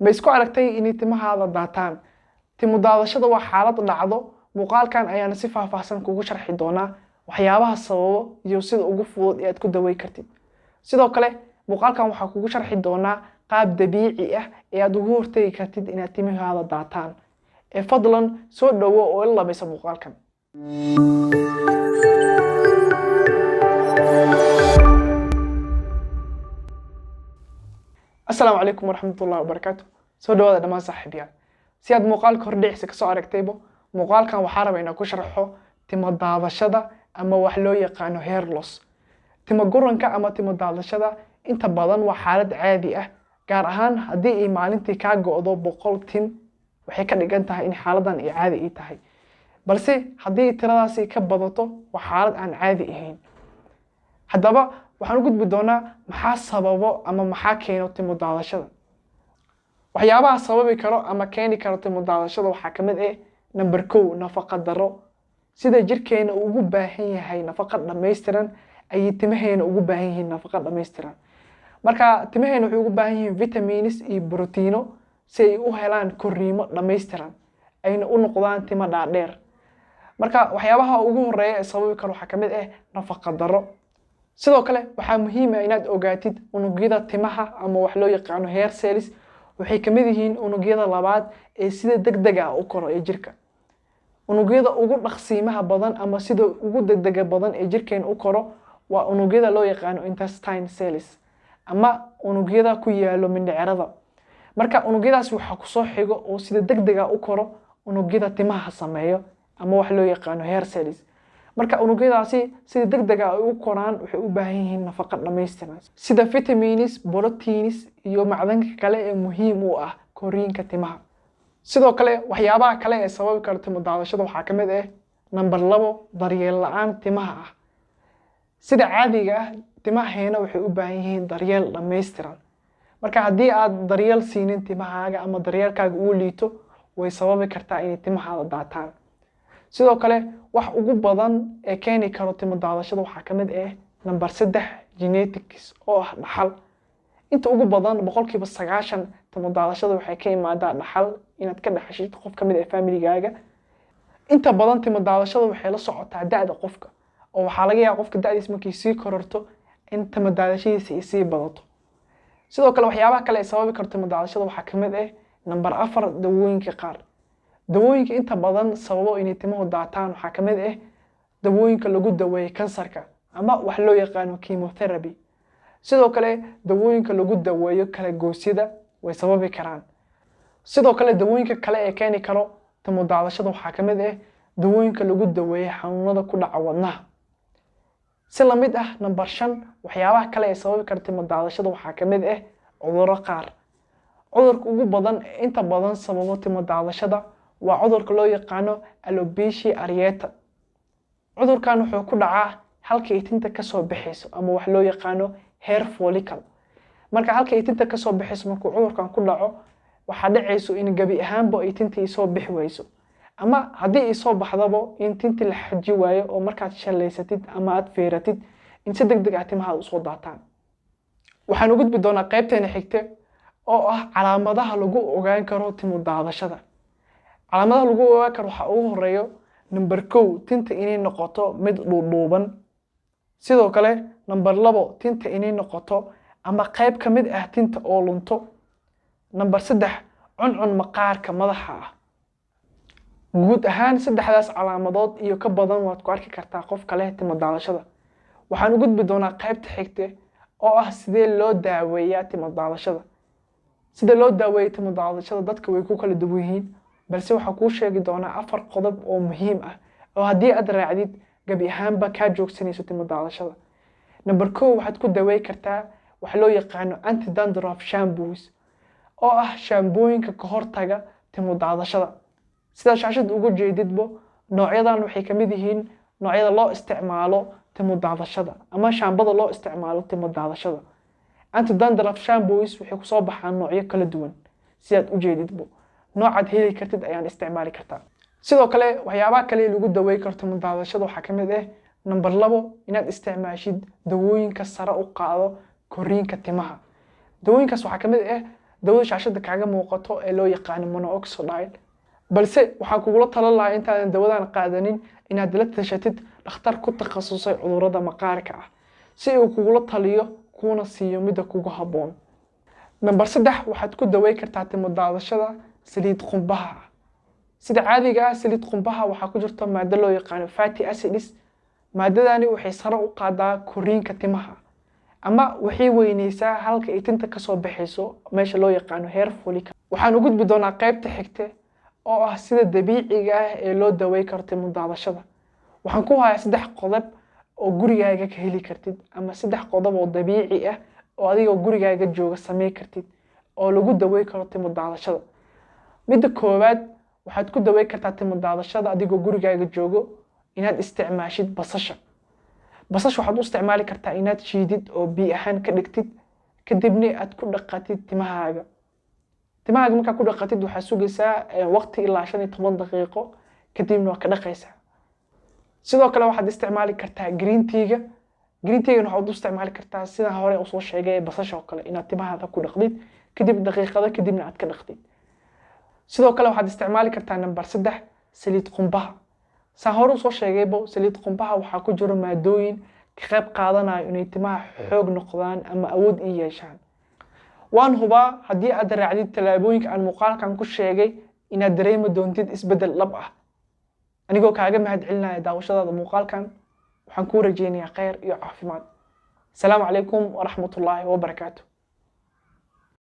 isku aragtay inay timahaada daataan? Timo daadashada waa xaalad dhacdo. Muuqaalkan ayaana si faahfaahsan kugu sharxi doonaa waxyaabaha sababa iyo sida ugu fudud ee aad ku daweyn kartid. Sidoo kale muuqaalkan waxaa kugu sharxi doonaa qaab dabiici ah ee aad ugu hortagi kartid inaad timahaada daataan. Fadlan soo dhawo oo la labaysa muuqaalkan. Assalaamu calaykum waraxmatullaahi wabarakaatuh. Soo dhawaada dhammaan saaxiibayaal. Si aad muuqaalka hordhicisa ka soo aragtayba, muuqaalkan waxaan rabaa inaan ku sharxo timo daadashada ama wax loo yaqaano hair loss. Timo guranka ama timo daadashada inta badan waa xaalad caadi ah, gaar ahaan haddii ay maalintii ka go'do 100 tin, waxay ka dhigan tahay in xaaladan ay caadi tahay. Balse haddii tiradaasi ka badato, waa xaalad aan caadi ahayn. Haddaba waxaan u gudbi doonaa maxaa sababo ama maxaa keeno timo daadashada. waxyaabaha sababi karo ama keeni karo timo daadashada waxaa ka mid ah number 1 nafaqo daro. Sida jirkeena ugu baahan yahay nafaqo dhameystiran ay timaheena ugu baahan yihiin nafaqo dhameystiran. Marka timaheena waxay ugu baahan yihiin vitamins iyo borotiino si ay u helaan koriimo dhameystiran ayna u noqdaan timo dhaadheer. Marka waxyaabaha ugu horeeya ee sababi karo waxaa ka mid ah nafaqo daro. Sidoo kale waxaa muhiim ah inaad ogaatid unugyada timaha ama wax loo yaqaano hair cells waxay ka mid yihiin unugyada labaad ee sida degdeg ah u koro ee jirka. Unugyada ugu dhaqsiimaha badan ama sida ugu degdega badan ee jirkeena u koro waa unugyada loo yaqaano intestine cells ama unugyada ku yaalo mindhicirada. Marka unugyadaas waxa ku soo xigo oo sida degdeg ah u koro unugyada timaha sameeyo ama wax loo yaqaano hair cells. Marka unugyadaasi sida degdeg ah u koraan waxay u baahan yihiin nafaqo dhameystiran sida vitamins, proteins iyo macdanka kale ee muhiim u ah koriinka timaha. Sidoo kale waxyaabaha kale ee sababi kara timo daadashada waxaa ka mid ah number 2 daryeel la'aan timaha ah. Sida caadiga ah timaheena waxay u baahan yihiin daryeel dhameystiran. Marka haddii aad daryeel siinin timahaaga ama daryeelkaaga uu liito, way sababi kartaa inay timahaada daataan. Sidoo kale wax ugu badan ee keeni karo timo daadashada waxaa ka mid ah number 3 genetics oo ah dhaxal. Inta ugu badan 90% timo daadashada waxay ka imaadaa dhaxal inaad ka dhaxashid qof ka mid ah familygaaga. Inta badan timo daadashada waxay la socotaa da'da qofka oo waxaa laga yaabaa qofka da'diisa markay sii kororto in timo daadashadiisa ay sii badato. Sidoo kale waxyaabaha kale ee sababi karo timo daadashada waxaa ka mid ah number 4 dawooyinka qaar. dawooyinka inta badan sababo inay timuhu daataan waxaa ka mid ah dawooyinka lagu daweeyo kansarka ama wax loo yaqaano chemotherapy. Sidoo kale dawooyinka lagu daweeyo kala goosyada way sababi karaan. Sidoo kale dawooyinka kale ee keeni karo timo daadashada waxaa ka mid ah dawooyinka lagu daweeyo xanuunada ku dhaca wadnaha. Si la mid ah number 5 waxyaabaha kale ee sababi kara timo daadashada waxaa ka mid ah cudurro qaar. Cudurka ugu badan inta badan sababo timo daadashada waa cudurka loo yaqaano alopecia areata. Cudurkan wuxuu ku dhacaa halka ay tinta ka soo baxayso ama wax loo yaqaano hair follicle. Marka halka ay tinta ka soo baxayso markuu cudurkan ku dhaco, waxa dhacayso in gabi ahaanba ay tinta soo bixi wayso. Ama haddii ay soo baxdaba in tinta la xaji waayo oo markaad shalaysatid ama aad feeratid in si degdeg ah timaha u soo daataan. Waxaan u gudbi doonaa qaybteena xigta oo ah calaamadaha lagu ogaan karo timo daadashada. Calaamadaha lagu ogaan karo waxa ugu horeeyo number 1 tinta inay noqoto mid dhuudhuuban. Sidoo kale number 2 tinta inay noqoto ama qayb ka mid ah tinta oo lunto. number 3 cuncun maqaarka madaxa ah. guud ahaan saddexdaas calaamadood iyo ka badan waad ku arki kartaa qof kale timo daadashada. Waxaan u gudbi doonaa qaybta xigta oo ah sidee loo daaweeyaa timo daadashada. sida loo daaweeyo timo daadashada dadka way ku kala duwan yihiin, balse waxaan kuu sheegi doonaa 4 qodob oo muhiim ah oo haddii aad raacdid gabi ahaanba ka joogsanayso timo daadashada. number 1 waxaad ku daweey kartaa wax loo yaqaano anti-dandruff shampoos oo ah shaambooyinka ka hortaga timo daadashada. sida shaashada ugu jeedidbo noocyadan waxay ka mid yihiin noocyada loo isticmaalo timo daadashada ama shaambada loo isticmaalo timo daadashada. Anti-dandruff shampoos waxay ku soo baxaan noocyo kala duwan. sidaad u jeedidbo noocaad heli kartid ayaan isticmaali kartaa. sidoo kale waxyaabaha kale lagu daweey karo timo daadashada waxaa ka mid ah number 2 inaad isticmaashid dawooyinka sare u qaado koriinka timaha. dawooyinkaas waxaa ka mid ah dawada shaashada kaaga muuqato ee loo yaqaan monoxidil balse waxaan kugula talin lahaa intaadan dawadan qaadanin inaad la tashatid dhakhtar ku takhasusay cudurrada maqaarka ah si uu kugula taliyo kuna siiyo midda kugu habboon. Number 3 waxaad ku daweyn kartaa timo daadashada saliid qumbaha. Sida caadiga ah saliid qumbaha waxaa ku jirta maado loo yaqaan fatty acids. Maadadani waxay sare u qaadaa koriinka timaha ama waxay weynaysaa halka ay tinta ka soo baxayso meesha loo yaqaan hair follicle. Waxaan u gudbi doonaa qaybta xigta oo ah sida dabiiciga ah ee loo daweyn karo timo daadashada. Waxaan ku hayaa 3 qodob oo gurigaaga ka heli kartid ama 3 qodob oo dabiici ah oo adiga gurigaaga jooga sameey kartid oo lagu daweyn karo timo daadashada. Midda koowaad waxaad ku daweyn kartaa timo daadashada adigoo gurigaaga joogo inaad isticmaashid basasha. Basasha waxaad u isticmaali kartaa inaad shiidid oo biyo ahaan ka dhigtid kadibna aad ku dhaqatid timahaaga. Timahaaga markaa ku dhaqatid waxaa sugaysaa waqti ilaa 15 daqiiqo kadibna waa ka dhaqaysaa. sidoo kale waxaad isticmaali kartaa green tea-ga. Green tea-ga waxaad u isticmaali kartaa sida hore u soo sheegay basasha oo kale inaad timahaada ku dhaqdid kadib daqiiqada kadibna aad ka dhaqdid. sidoo kale waxaad isticmaali kartaa number 3 saliid qumbaha. Saan hore u soo sheegayba saliid qumbaha waxaa ku jira maadooyin ka qayb qaadanaya inay timaha xoog noqdaan ama awood u yeeshaan. waan hubaa haddii aad raacdid talaabooyinka aan muuqaalkan ku sheegay inaad dareemi doontid isbedel dhab ah. anigoo kaaga mahadcelinaya daawashadaada muuqaalkan waxaan kuu rajeynayaa khayr iyo caafimaad. Assalaamu calaykum waraxmatullaahi wabarakaatuh.